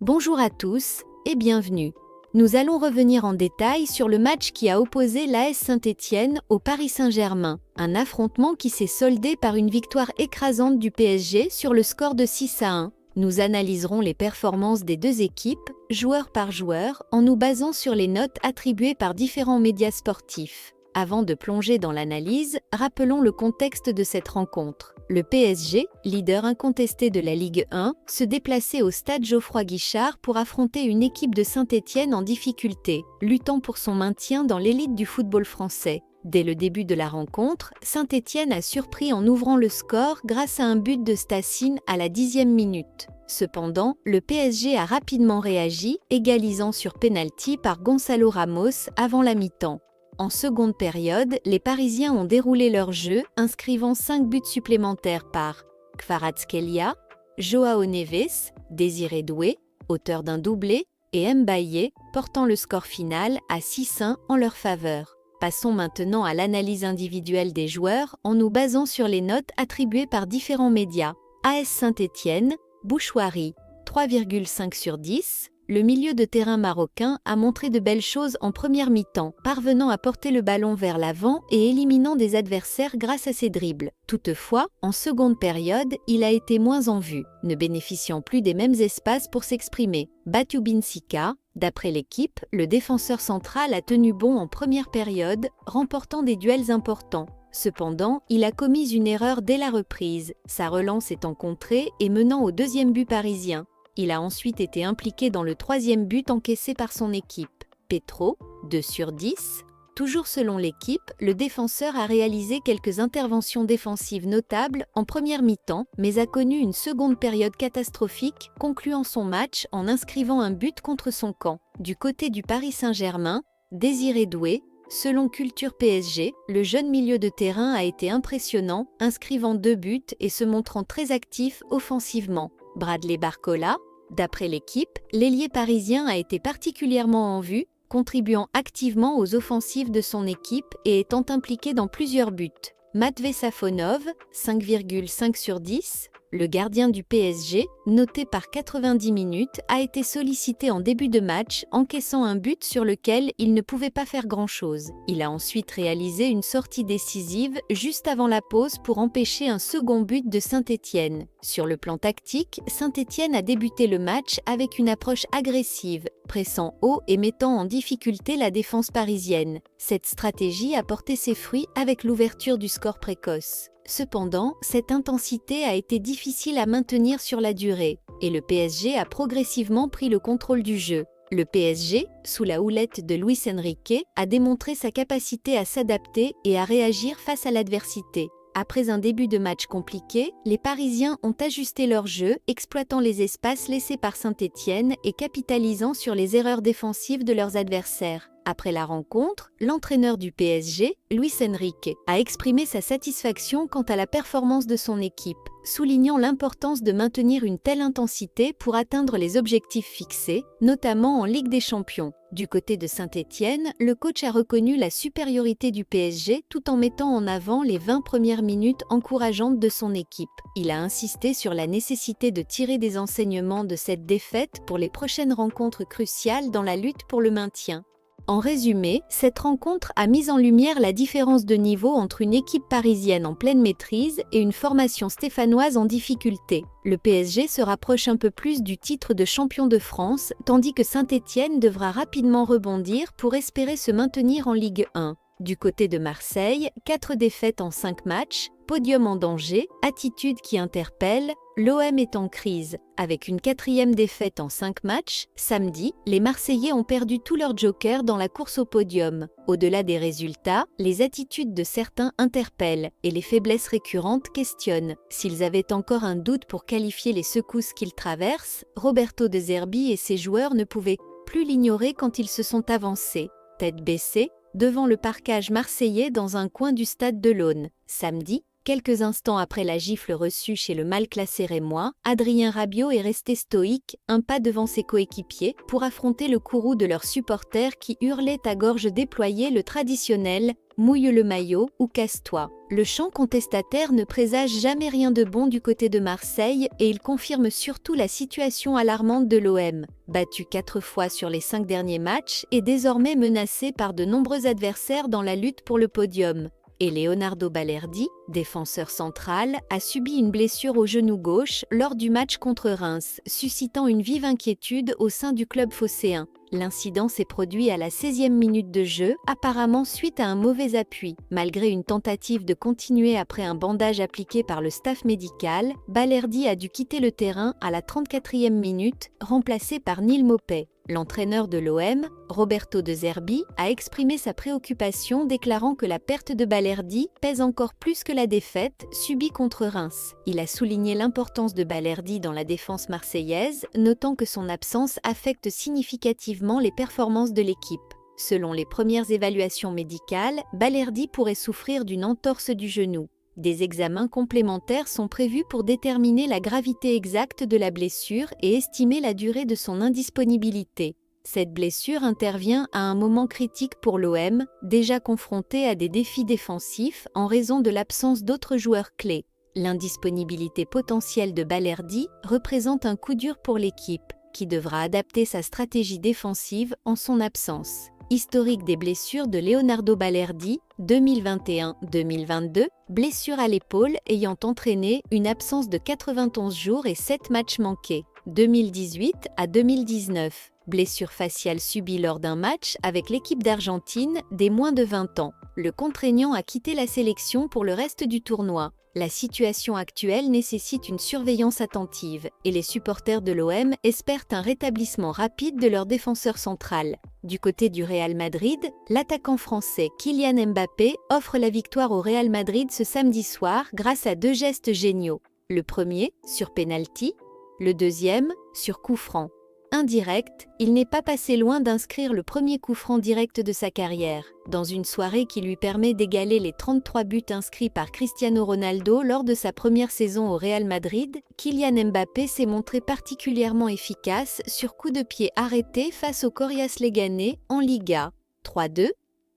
Bonjour à tous et bienvenue. Nous allons revenir en détail sur le match qui a opposé l'AS Saint-Étienne au Paris Saint-Germain, un affrontement qui s'est soldé par une victoire écrasante du PSG sur le score de 6-1. Nous analyserons les performances des deux équipes, joueur par joueur, en nous basant sur les notes attribuées par différents médias sportifs. Avant de plonger dans l'analyse, rappelons le contexte de cette rencontre. Le PSG, leader incontesté de la Ligue 1, se déplaçait au stade Geoffroy-Guichard pour affronter une équipe de Saint-Étienne en difficulté, luttant pour son maintien dans l'élite du football français. Dès le début de la rencontre, Saint-Étienne a surpris en ouvrant le score grâce à un but de Stassine à la 10e minute. Cependant, le PSG a rapidement réagi, égalisant sur pénalty par Gonçalo Ramos avant la mi-temps. En seconde période, les Parisiens ont déroulé leur jeu, inscrivant 5 buts supplémentaires par Kvaratskhelia, Joao Neves, Désiré Doué, auteur d'un doublé, et Mbaye, portant le score final à 6-1 en leur faveur. Passons maintenant à l'analyse individuelle des joueurs en nous basant sur les notes attribuées par différents médias. AS Saint-Étienne, Bouchoirie, 3,5 sur 10. Le milieu de terrain marocain a montré de belles choses en première mi-temps, parvenant à porter le ballon vers l'avant et éliminant des adversaires grâce à ses dribbles. Toutefois, en seconde période, il a été moins en vue, ne bénéficiant plus des mêmes espaces pour s'exprimer. Batoubin Sika, d'après l'équipe, le défenseur central a tenu bon en première période, remportant des duels importants. Cependant, il a commis une erreur dès la reprise, sa relance étant contrée et menant au deuxième but parisien. Il a ensuite été impliqué dans le troisième but encaissé par son équipe. Petro, 2 sur 10. Toujours selon l'équipe, le défenseur a réalisé quelques interventions défensives notables en première mi-temps, mais a connu une seconde période catastrophique, concluant son match en inscrivant un but contre son camp. Du côté du Paris Saint-Germain, Désiré Doué, selon Culture PSG, le jeune milieu de terrain a été impressionnant, inscrivant 2 buts et se montrant très actif offensivement. Bradley Barcola, d'après l'équipe, l'ailier parisien a été particulièrement en vue, contribuant activement aux offensives de son équipe et étant impliqué dans plusieurs buts. Matvey Safonov, 5,5 sur 10, le gardien du PSG, noté par 90 minutes, a été sollicité en début de match, encaissant un but sur lequel il ne pouvait pas faire grand-chose. Il a ensuite réalisé une sortie décisive juste avant la pause pour empêcher un second but de Saint-Étienne. Sur le plan tactique, Saint-Étienne a débuté le match avec une approche agressive, pressant haut et mettant en difficulté la défense parisienne. Cette stratégie a porté ses fruits avec l'ouverture du score précoce. Cependant, cette intensité a été difficile à maintenir sur la durée, et le PSG a progressivement pris le contrôle du jeu. Le PSG, sous la houlette de Luis Enrique, a démontré sa capacité à s'adapter et à réagir face à l'adversité. Après un début de match compliqué, les Parisiens ont ajusté leur jeu, exploitant les espaces laissés par Saint-Étienne et capitalisant sur les erreurs défensives de leurs adversaires. Après la rencontre, l'entraîneur du PSG, Luis Enrique, a exprimé sa satisfaction quant à la performance de son équipe, soulignant l'importance de maintenir une telle intensité pour atteindre les objectifs fixés, notamment en Ligue des Champions. Du côté de Saint-Étienne, le coach a reconnu la supériorité du PSG tout en mettant en avant les 20 premières minutes encourageantes de son équipe. Il a insisté sur la nécessité de tirer des enseignements de cette défaite pour les prochaines rencontres cruciales dans la lutte pour le maintien. En résumé, cette rencontre a mis en lumière la différence de niveau entre une équipe parisienne en pleine maîtrise et une formation stéphanoise en difficulté. Le PSG se rapproche un peu plus du titre de champion de France, tandis que Saint-Étienne devra rapidement rebondir pour espérer se maintenir en Ligue 1. Du côté de Marseille, 4 défaites en 5 matchs, podium en danger, attitude qui interpelle, l'OM est en crise. Avec une 4e défaite en 5 matchs, samedi, les Marseillais ont perdu tous leurs jokers dans la course au podium. Au-delà des résultats, les attitudes de certains interpellent et les faiblesses récurrentes questionnent. S'ils avaient encore un doute pour qualifier les secousses qu'ils traversent, Roberto De Zerbi et ses joueurs ne pouvaient plus l'ignorer quand ils se sont avancés, tête baissée, devant le parquage marseillais dans un coin du stade de l'Aune. Samedi, Quelques instants après la gifle reçue chez le mal classé rémois, Adrien Rabiot est resté stoïque, un pas devant ses coéquipiers, pour affronter le courroux de leurs supporters qui hurlaient à gorge déployée le traditionnel « mouille le maillot » ou « casse-toi ». Le chant contestataire ne présage jamais rien de bon du côté de Marseille et il confirme surtout la situation alarmante de l'OM. Battu 4 fois sur les 5 derniers matchs et désormais menacé par de nombreux adversaires dans la lutte pour le podium. Et Leonardo Balerdi, défenseur central, a subi une blessure au genou gauche lors du match contre Reims, suscitant une vive inquiétude au sein du club phocéen. L'incident s'est produit à la 16e minute de jeu, apparemment suite à un mauvais appui. Malgré une tentative de continuer après un bandage appliqué par le staff médical, Balerdi a dû quitter le terrain à la 34e minute, remplacé par Neil Maupay. L'entraîneur de l'OM, Roberto De Zerbi, a exprimé sa préoccupation déclarant que la perte de Balerdi pèse encore plus que la défaite subie contre Reims. Il a souligné l'importance de Balerdi dans la défense marseillaise, notant que son absence affecte significativement les performances de l'équipe. Selon les premières évaluations médicales, Balerdi pourrait souffrir d'une entorse du genou. Des examens complémentaires sont prévus pour déterminer la gravité exacte de la blessure et estimer la durée de son indisponibilité. Cette blessure intervient à un moment critique pour l'OM, déjà confronté à des défis défensifs en raison de l'absence d'autres joueurs clés. L'indisponibilité potentielle de Balerdi représente un coup dur pour l'équipe, qui devra adapter sa stratégie défensive en son absence. Historique des blessures de Leonardo Balerdi, 2021-2022, blessure à l'épaule ayant entraîné une absence de 91 jours et 7 matchs manqués. 2018 à 2019, blessure faciale subie lors d'un match avec l'équipe d'Argentine des moins de 20 ans. Le contraignant a quitté la sélection pour le reste du tournoi. La situation actuelle nécessite une surveillance attentive et les supporters de l'OM espèrent un rétablissement rapide de leur défenseur central. Du côté du Real Madrid, l'attaquant français Kylian Mbappé offre la victoire au Real Madrid ce samedi soir grâce à 2 gestes géniaux. Le premier, sur penalty, le deuxième, sur coup franc. Indirect, il n'est pas passé loin d'inscrire le premier coup franc direct de sa carrière, dans une soirée qui lui permet d'égaler les 33 buts inscrits par Cristiano Ronaldo lors de sa première saison au Real Madrid. Kylian Mbappé s'est montré particulièrement efficace sur coup de pied arrêté face au Corias Leganés en Liga. 3-2.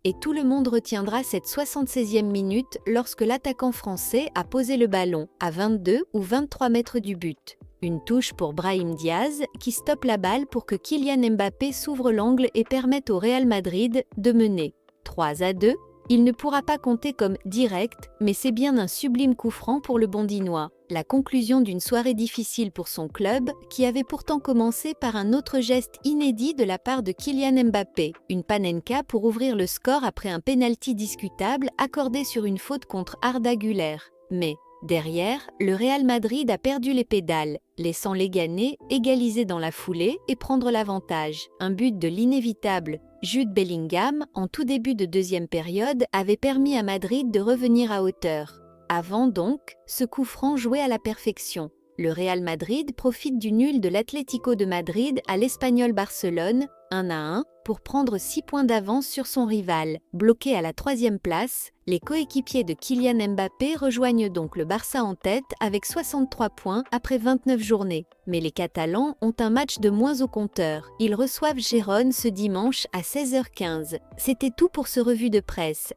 Et tout le monde retiendra cette 76e minute lorsque l'attaquant français a posé le ballon à 22 ou 23 mètres du but. Une touche pour Brahim Diaz qui stoppe la balle pour que Kylian Mbappé s'ouvre l'angle et permette au Real Madrid de mener. 3-2, il ne pourra pas compter comme direct, mais c'est bien un sublime coup franc pour le Bondinois. La conclusion d'une soirée difficile pour son club, qui avait pourtant commencé par un autre geste inédit de la part de Kylian Mbappé, une panenka pour ouvrir le score après un pénalty discutable accordé sur une faute contre Arda Güler. Mais derrière, le Real Madrid a perdu les pédales, laissant Leganés égaliser dans la foulée et prendre l'avantage. Un but de l'inévitable Jude Bellingham, en tout début de deuxième période, avait permis à Madrid de revenir à hauteur. Avant donc, ce coup franc joué à la perfection. Le Real Madrid profite du nul de l'Atlético de Madrid à l'Espagnol Barcelone, 1-1, pour prendre 6 points d'avance sur son rival. Bloqué à la 3e place, les coéquipiers de Kylian Mbappé rejoignent donc le Barça en tête avec 63 points après 29 journées. Mais les Catalans ont un match de moins au compteur. Ils reçoivent Gérone ce dimanche à 16h15. C'était tout pour ce revue de presse.